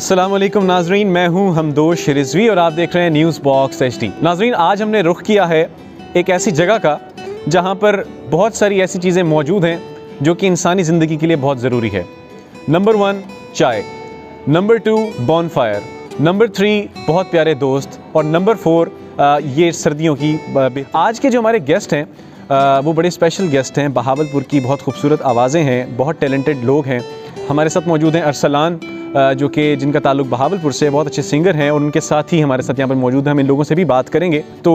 अस्सलाम वालेकुम नाजरीन, मैं हूं हमदोश रिजवी और आप देख रहे हैं न्यूज़ बॉक्स HD। नाजरीन, आज हमने रुख किया है एक ऐसी जगह का जहां पर बहुत सारी ऐसी चीज़ें मौजूद हैं जो कि इंसानी ज़िंदगी के लिए बहुत ज़रूरी है। नंबर 1 चाय, नंबर 2 बॉनफायर, नंबर 3 बहुत प्यारे दोस्त और नंबर 4 ये सर्दियों की आज के जो हमारे गेस्ट हैं वो बड़े स्पेशल गेस्ट हैं। बहावलपुर की बहुत खूबसूरत आवाज़ें हैं, बहुत टैलेंटेड लोग हैं। हमारे साथ मौजूद हैं अरसलान जो कि जिनका ताल्लुक बहावलपुर से, बहुत अच्छे सिंगर हैं और उनके साथ ही हमारे साथ यहाँ पर मौजूद हैं। हम इन लोगों से भी बात करेंगे। तो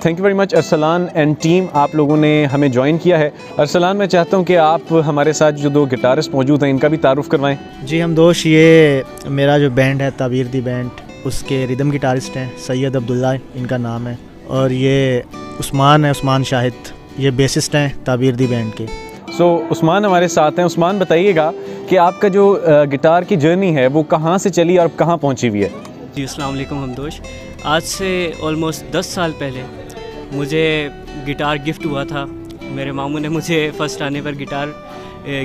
thank you very much Arsalan and team, आप लोगों ने हमें ज्वाइन किया है। अरसलान, मैं चाहता हूँ कि आप हमारे साथ जो 2 गिटारिस्ट मौजूद हैं इनका भी तारुफ करवाएं। जी हमदोश, ये मेरा जो बैंड है ताबीर दी बैंड, उसके रिदम गिटारिस्ट हैं सैयद अब्दुल्ला इनका नाम है, और ये उस्मान है, उस्मान शाहिद, ये बेसिस्ट हैं ताबीर दी बैंड के। उस्मान हमारे साथ हैं। उस्मान, बताइएगा कि आपका जो गिटार की जर्नी है वो कहाँ से चली और कहाँ पहुँची हुई है? जी अस्सलाम वालेकुम हमदोश। आज से ऑलमोस्ट 10 साल पहले मुझे गिटार गिफ्ट हुआ था। मेरे मामू ने मुझे फ़र्स्ट आने पर गिटार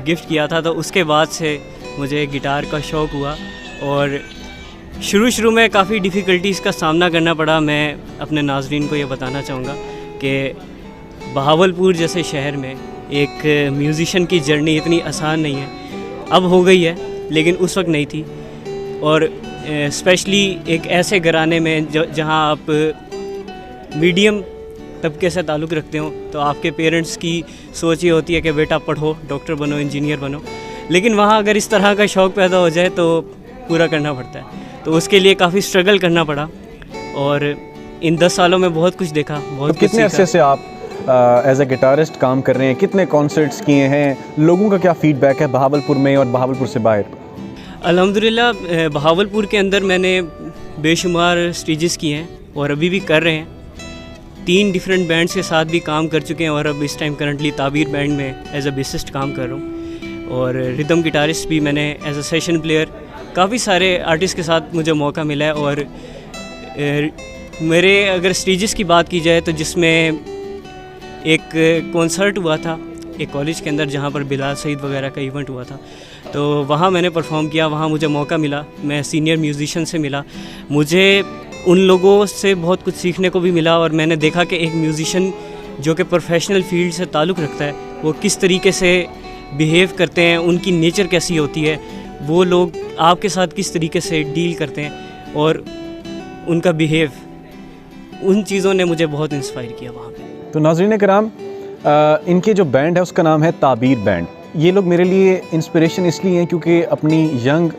गिफ्ट किया था, तो उसके बाद से मुझे गिटार का शौक़ हुआ और शुरू में काफ़ी डिफ़िकल्टीज़ का सामना करना पड़ा। मैं अपने नाज़रीन को ये बताना चाहूँगा कि बहावलपुर जैसे शहर में एक म्यूज़िशन की जर्नी इतनी आसान नहीं है। अब हो गई है, लेकिन उस वक्त नहीं थी। और स्पेशली एक ऐसे घराने में जहाँ आप मीडियम तबके से ताल्लुक़ रखते हो, तो आपके पेरेंट्स की सोच ये होती है कि बेटा पढ़ो, डॉक्टर बनो, इंजीनियर बनो। लेकिन वहाँ अगर इस तरह का शौक़ पैदा हो जाए तो पूरा करना पड़ता है। तो उसके लिए काफ़ी स्ट्रगल करना पड़ा और इन 10 सालों में बहुत कुछ देखा, बहुत कुछ। कितने अरसे से आप एज ए गिटारिस्ट काम कर रहे हैं? कितने कॉन्सर्ट्स किए हैं? लोगों का क्या फीडबैक है बहावलपुर में और बहावलपुर से बाहर? अल्हम्दुलिल्लाह बहावलपुर के अंदर मैंने बेशुमार स्टेजेस किए हैं और अभी भी कर रहे हैं। 3 डिफरेंट बैंड्स के साथ भी काम कर चुके हैं और अब इस टाइम करंटली ताबीर बैंड में एज अ बेसिस्ट काम कर रहा हूँ। और रिदम गिटारिस्ट भी मैंने एज अ सेशन प्लेयर काफ़ी सारे आर्टिस्ट के साथ मुझे मौका मिला है। और मेरे अगर स्टेजेस की बात की जाए तो जिसमें एक कॉन्सर्ट हुआ था एक कॉलेज के अंदर जहाँ पर बिलाल सईद वगैरह का इवेंट हुआ था, तो वहाँ मैंने परफॉर्म किया। वहाँ मुझे मौका मिला, मैं सीनियर म्यूजिशियन से मिला, मुझे उन लोगों से बहुत कुछ सीखने को भी मिला। और मैंने देखा कि एक म्यूजिशियन जो कि प्रोफेशनल फील्ड से ताल्लुक़ रखता है वो किस तरीके से बिहेव करते हैं, उनकी नेचर कैसी होती है, वो लोग आपके साथ किस तरीके से डील करते हैं और उनका बिहेव, उन चीज़ों ने मुझे बहुत इंस्पायर किया वहाँ पे। तो नाज़रीन कराम, इनके जो बैंड है उसका नाम है ताबीर बैंड। ये लोग मेरे लिए इंस्पिरेशन इसलिए हैं क्योंकि अपनी यंग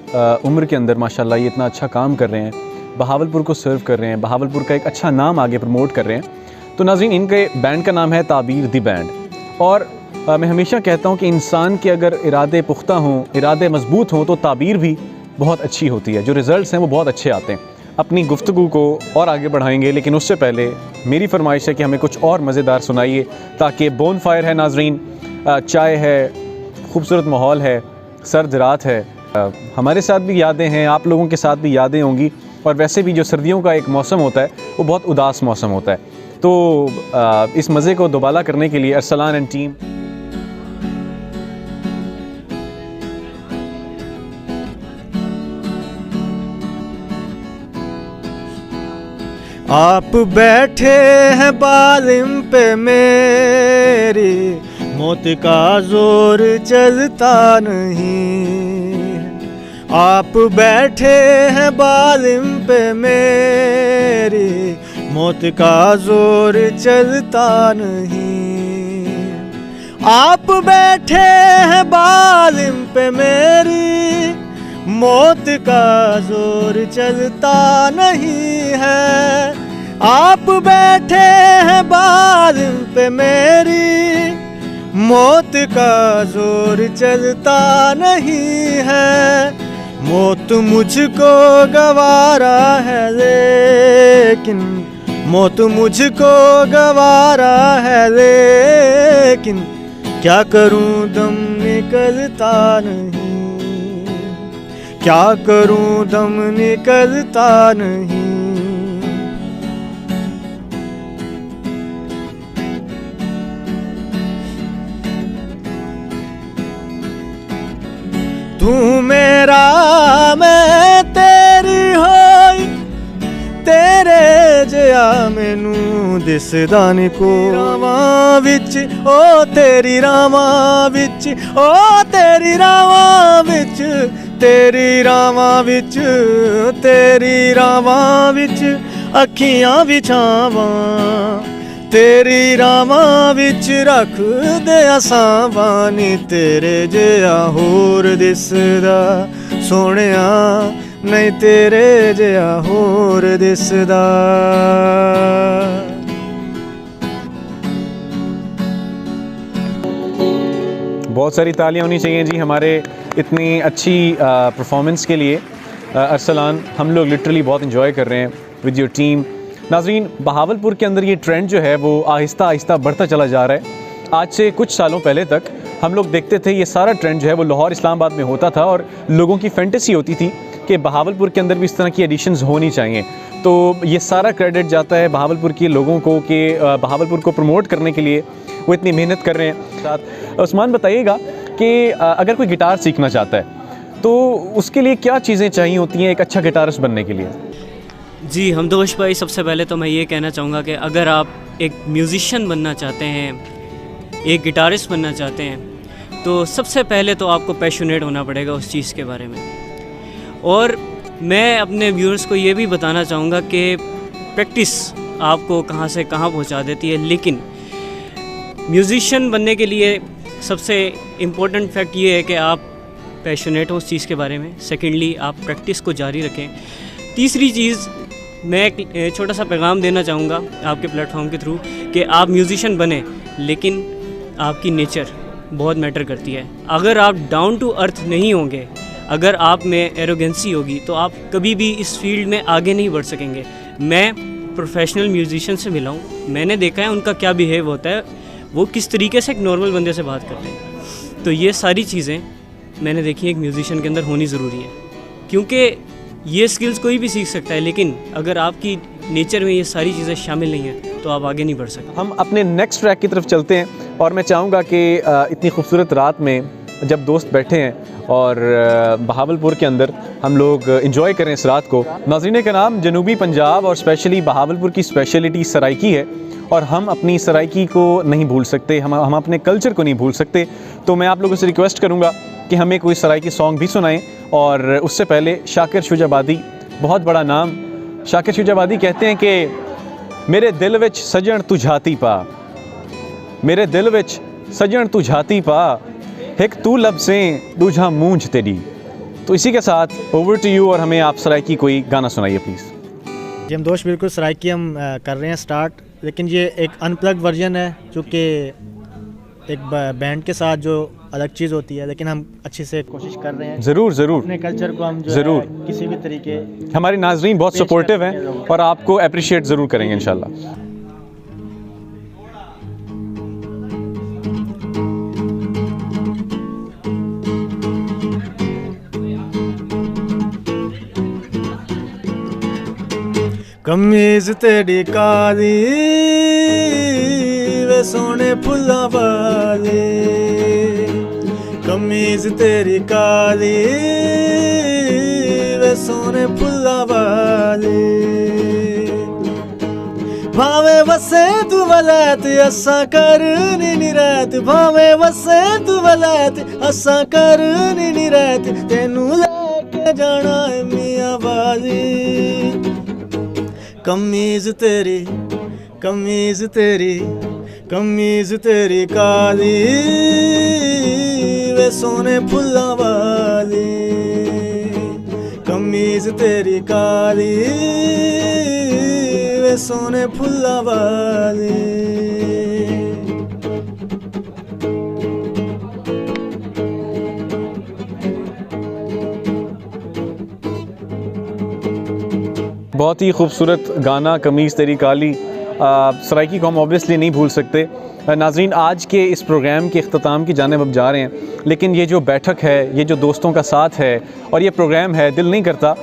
उम्र के अंदर माशाल्लाह ये इतना अच्छा काम कर रहे हैं, बहावलपुर को सर्व कर रहे हैं, बहावलपुर का एक अच्छा नाम आगे प्रमोट कर रहे हैं। तो नाज़रीन, इनके बैंड का नाम है ताबीर दी बैंड। और मैं हमेशा कहता हूँ कि इंसान के अगर इरादे पुख्ता हों, इरादे मजबूत हों, तो ताबीर भी बहुत अच्छी होती है। जो रिज़ल्ट्स हैं वो बहुत अच्छे आते हैं। अपनी गुफ्तगू को और आगे बढ़ाएंगे, लेकिन उससे पहले मेरी फरमाइश है कि हमें कुछ और मज़ेदार सुनाइए, ताकि बोनफायर है नाजरीन, चाय है, खूबसूरत माहौल है, सर्द रात है, हमारे साथ भी यादें हैं, आप लोगों के साथ भी यादें होंगी। और वैसे भी जो सर्दियों का एक मौसम होता है वो बहुत उदास मौसम होता है। तो इस मज़े को दोबाला करने के लिए अरसलान एंड टीम आप बैठे हैं बालिम पे मेरी, मौत का जोर चलता नहीं। आप बैठे हैं बालिम पे मेरी, मौत का जोर चलता नहीं। आप बैठे हैं बालिम पे मेरी, मौत का जोर चलता नहीं है। आप बैठे हैं बालिम पे मेरी, मौत का जोर चलता नहीं है। मौत मुझको गवारा है लेकिन, मौत मुझको गवारा है लेकिन, क्या करूं दम निकलता नहीं, क्या करूं दम निकलता नहीं। तू मेरा मैं तेरा, दिसदा नी कोई रावां विच ओ तेरी रावां विच ओ तेरी रावां विच तेरी रावां विच तेरी रावां विच अखियां विछावां तेरी रावां विच रख दे असां नी तेरे जिहा होर दिसदा सोहणिया नहीं तेरे जिहा होर दिसदा। बहुत सारी तालियां होनी चाहिए जी हमारे इतनी अच्छी परफॉर्मेंस के लिए। अरसलान, हम लोग लिटरली बहुत इन्जॉय कर रहे हैं विद योर टीम। नाज़रीन, बहावलपुर के अंदर ये ट्रेंड जो है वो आहिस्ता आहिस्ता बढ़ता चला जा रहा है। आज से कुछ सालों पहले तक हम लोग देखते थे ये सारा ट्रेंड जो है वो लाहौर इस्लामाबाद में होता था और लोगों की फैंटेसी होती थी कि बहावलपुर के अंदर भी इस तरह की एडिशंस होनी चाहिए। तो ये सारा क्रेडिट जाता है बहावलपुर के लोगों को कि बहावलपुर को प्रमोट करने के लिए वो इतनी मेहनत कर रहे हैं। साथ उस्मान, बताइएगा कि अगर कोई गिटार सीखना चाहता है तो उसके लिए क्या चीज़ें चाहिए होती हैं एक अच्छा गिटारिस्ट बनने के लिए? जी हमदोश भाई, सबसे पहले तो मैं ये कहना चाहूँगा कि अगर आप एक म्यूज़िशियन बनना चाहते हैं, एक गिटारिस्ट बनना चाहते हैं, तो सबसे पहले तो आपको पैशनेट होना पड़ेगा उस चीज़ के बारे में। और मैं अपने व्यूअर्स को ये भी बताना चाहूँगा कि प्रैक्टिस आपको कहाँ से कहाँ पहुँचा देती है, लेकिन म्यूज़िशियन बनने के लिए सबसे इम्पोर्टेंट फैक्ट ये है कि आप पैशनेट हो उस चीज़ के बारे में। सेकेंडली, आप प्रैक्टिस को जारी रखें। तीसरी चीज़, मैं एक छोटा सा पैगाम देना चाहूँगा आपके प्लेटफॉर्म के थ्रू कि आप म्यूज़िशियन बने, लेकिन आपकी नेचर बहुत मैटर करती है। अगर आप डाउन टू अर्थ नहीं होंगे, अगर आप में एरोगेंसी होगी, तो आप कभी भी इस फील्ड में आगे नहीं बढ़ सकेंगे। मैं प्रोफेशनल म्यूज़िशियन से मिला हूँ, मैंने देखा है उनका क्या बिहेव होता है, वो किस तरीके से एक नॉर्मल बंदे से बात करते हैं। तो ये सारी चीज़ें मैंने देखी एक म्यूज़िशियन के अंदर होनी ज़रूरी है, क्योंकि ये स्किल्स कोई भी सीख सकता है, लेकिन अगर आपकी नेचर में ये सारी चीज़ें शामिल नहीं हैं तो आप आगे नहीं बढ़ सकते। हम अपने नेक्स्ट ट्रैक की तरफ चलते हैं और मैं चाहूँगा कि इतनी खूबसूरत रात में जब दोस्त बैठे हैं और बहावलपुर के अंदर हम लोग इंजॉय करें इस रात को। नाज़रीन का नाम, जनूबी पंजाब और स्पेशली बहावलपुर की स्पेशलिटी सराइकी है और हम अपनी सराइकी को नहीं भूल सकते, हम अपने कल्चर को नहीं भूल सकते। तो मैं आप लोगों से रिक्वेस्ट करूँगा कि हमें कोई सराइकी सॉन्ग भी सुनाएं। और उससे पहले शाकिर शुजाबादी, बहुत बड़ा नाम, शाकिर शुजाबादी कहते हैं कि मेरे दिल विच सजन तू झाती पा, मेरे दिल विच सजन तू झाती पा, एक तू लफ्ज़ें दूजा मूंझ तेरी। तो इसी के साथ ओवर टू यू और हमें आप सराइकी कोई गाना सुनाइए प्लीज़। जी हम दोस्त, बिल्कुल सराइकी हम कर रहे हैं स्टार्ट, लेकिन ये एक अनप्लग वर्जन है, चूँकि एक बैंड के साथ जो अलग चीज़ होती है, लेकिन हम अच्छे से कोशिश कर रहे हैं। ज़रूर ज़रूर, अपने कल्चर को हम जो ज़रूर है किसी भी तरीके, हमारे नाज़रीन बहुत सपोर्टिव हैं और आपको अप्रिशिएट ज़रूर करेंगे इंशाल्लाह। कमीज तेरी काली वे सोने फुल्लां वाली, कमीज तेरी काली वे सोने फुल्लां वाली, भावे वसे तू वलैत असा करनी नी रैत, भावे वसे तू वलैत असा करनी नी रैत, तेनू लेके जाना है मियां वाली। कमीज तेरी, कमीज तेरी, कमीज तेरी काली वे सोने फुल्लां वाली, कमीज तेरी काली वे सोने फुल्लां वाली। बहुत ही खूबसूरत गाना कमीज़ तेरी काली। सराइकी को हम ऑब्वियसली नहीं भूल सकते। नाज़रीन, आज के इस प्रोग्राम के अख्ताम की जानिब अब जा रहे हैं, लेकिन ये जो बैठक है, ये जो दोस्तों का साथ है और ये प्रोग्राम है, दिल नहीं करता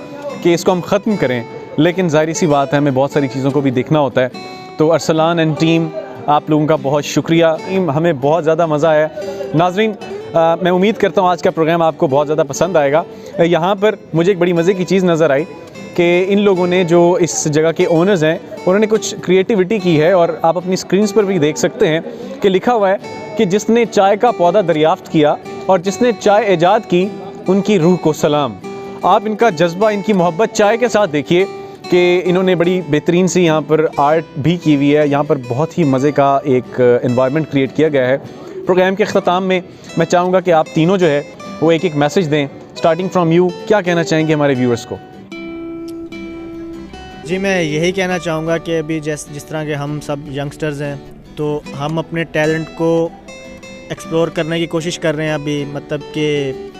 कि इसको हम ख़त्म करें, लेकिन ज़ाहिर सी बात है हमें बहुत सारी चीज़ों को भी देखना होता है। तो अरसलान एंड टीम, आप लोगों का बहुत शुक्रिया, हमें बहुत ज़्यादा मज़ा आया। नाज़रीन, मैं उम्मीद करता हूँ आज का प्रोग्राम आपको बहुत ज़्यादा पसंद आएगा। यहाँ पर मुझे एक बड़ी मज़े की चीज़ नज़र आई कि इन लोगों ने जो इस जगह के ओनर्स हैं उन्होंने कुछ क्रिएटिविटी की है, और आप अपनी स्क्रीन्स पर भी देख सकते हैं कि लिखा हुआ है कि जिसने चाय का पौधा दरियाफ्त किया और जिसने चाय ईजाद की उनकी रूह को सलाम। आप इनका जज्बा, इनकी मोहब्बत चाय के साथ देखिए कि इन्होंने बड़ी बेहतरीन सी यहाँ पर आर्ट भी की हुई है। यहाँ पर बहुत ही मज़े का एक एनवायरनमेंट क्रिएट किया गया है। प्रोग्राम के अख्ताम में मैं चाहूँगा कि आप तीनों जो है वो एक एक मैसेज दें। स्टार्टिंग फ्रॉम यू, क्या कहना चाहेंगे हमारे व्यूअर्स को? जी, मैं यही कहना चाहूँगा कि अभी जिस तरह के हम सब यंगस्टर्स हैं, तो हम अपने टैलेंट को एक्सप्लोर करने की कोशिश कर रहे हैं अभी। मतलब कि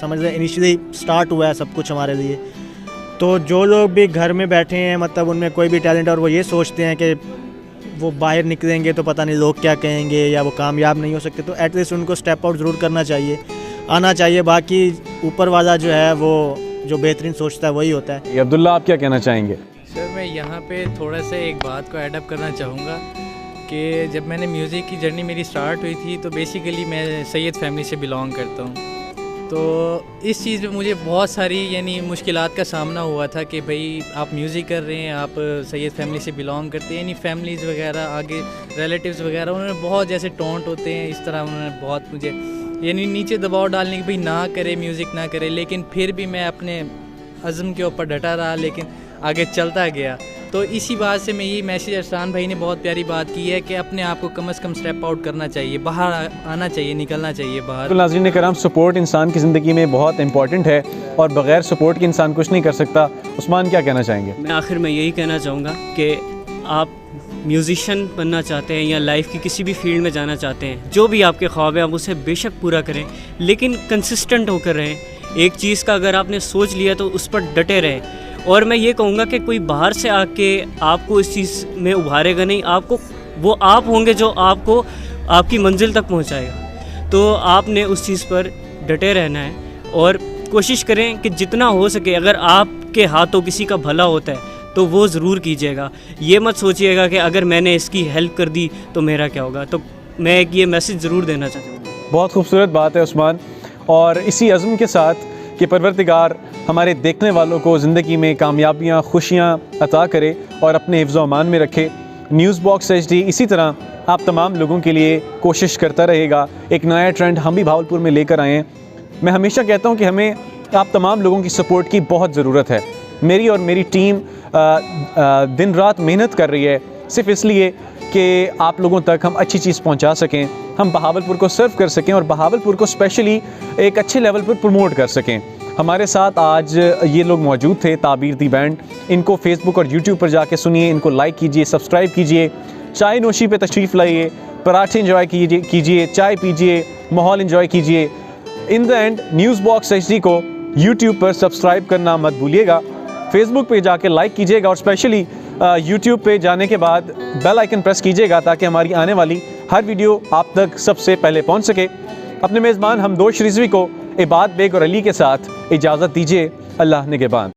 समझ रहे, इनिशियली स्टार्ट हुआ है सब कुछ हमारे लिए। तो जो लोग भी घर में बैठे हैं, मतलब उनमें कोई भी टैलेंट और वो ये सोचते हैं कि वो बाहर निकलेंगे तो पता नहीं लोग क्या कहेंगे या वो कामयाब नहीं हो सकते, तो एटलीस्ट उनको स्टेप आउट ज़रूर करना चाहिए, आना चाहिए। बाकी ऊपर वाला जो है वो जो बेहतरीन सोचता है वही होता है। अब्दुल्ला, आप क्या कहना चाहेंगे? सर, मैं यहाँ पे थोड़ा सा एक बात को एडअप करना चाहूँगा कि जब मैंने म्यूज़िक की जर्नी मेरी स्टार्ट हुई थी, तो बेसिकली मैं सैयद फैमिली से बिलोंग करता हूँ। तो इस चीज़ में मुझे बहुत सारी यानी मुश्किलात का सामना हुआ था कि भाई आप म्यूज़िक कर रहे हैं, आप सैयद फैमिली से बिलोंग करते हैं, यानी फैमिलीज़ वगैरह, आगे रिलेटिव्स वगैरह, उन्होंने बहुत जैसे टोंट होते हैं, इस तरह उन्होंने बहुत मुझे यानी नीचे दबाव डालने की भाई ना करे, म्यूज़िक ना करे। लेकिन फिर भी मैं अपने अज़्म के ऊपर डटा रहा, लेकिन आगे चलता गया। तो इसी बात से मैं ये मैसेज, अरसान भाई ने बहुत प्यारी बात की है कि अपने आप को कम से कम स्टेप आउट करना चाहिए, बाहर आना चाहिए, निकलना चाहिए बाहर। तो नाज़रीन कराम, सपोर्ट इंसान की ज़िंदगी में बहुत इंपॉर्टेंट है और बग़ैर सपोर्ट के इंसान कुछ नहीं कर सकता। उस्मान, क्या कहना चाहेंगे? मैं आखिर में यही कहना चाहूँगा कि आप म्यूज़िशियन बनना चाहते हैं या लाइफ की किसी भी फील्ड में जाना चाहते हैं, जो भी आपके ख्वाब है आप उसे बेशक पूरा करें, लेकिन कंसिस्टेंट होकर रहें। एक चीज़ का अगर आपने सोच लिया तो उस पर डटे रहें। और मैं ये कहूँगा कि कोई बाहर से आके आपको इस चीज़ में उभारेगा नहीं, आपको वो आप होंगे जो आपको आपकी मंजिल तक पहुँचाएगा। तो आपने उस चीज़ पर डटे रहना है और कोशिश करें कि जितना हो सके, अगर आपके हाथों किसी का भला होता है तो वो ज़रूर कीजिएगा। ये मत सोचिएगा कि अगर मैंने इसकी हेल्प कर दी तो मेरा क्या होगा। तो मैं एक ये मैसेज ज़रूर देना चाहता हूँ। बहुत खूबसूरत बात है उस्मान, और इसी अज़्म के साथ कि परवरदिगार हमारे देखने वालों को ज़िंदगी में कामयाबियाँ, खुशियाँ अता करे और अपने हिफ्ज़ व अमान में रखे। न्यूज़ बॉक्स HD इसी तरह आप तमाम लोगों के लिए कोशिश करता रहेगा। एक नया ट्रेंड हम भी भावलपुर में लेकर आए हैं। मैं हमेशा कहता हूँ कि हमें आप तमाम लोगों की सपोर्ट की बहुत ज़रूरत है। मेरी और मेरी टीम दिन रात मेहनत कर रही है सिर्फ इसलिए कि आप लोगों तक हम अच्छी चीज़ पहुंचा सकें, हम बहावलपुर को सर्व कर सकें और बहावलपुर को स्पेशली एक अच्छे लेवल पर प्रमोट कर सकें। हमारे साथ आज ये लोग मौजूद थे, ताबीर दी बैंड। इनको फेसबुक और यूट्यूब पर जाके सुनिए, इनको लाइक कीजिए, सब्सक्राइब कीजिए, चाय नोशी पे तशरीफ़ लाइए, पराठे इंजॉय कीजिए, चाय पीजिए, माहौल इंजॉय कीजिए। In the end news box HD को यूट्यूब पर सब्सक्राइब करना मत भूलिएगा, फेसबुक पे जाके लाइक कीजिएगा और स्पेशली यूट्यूब पे जाने के बाद बेल आइकन प्रेस कीजिएगा ताकि हमारी आने वाली हर वीडियो आप तक सबसे पहले पहुंच सके। अपने मेज़बान हमदोश रिजवी को इबाद बेग और अली के साथ इजाज़त दीजिए। अल्लाह निगहबान।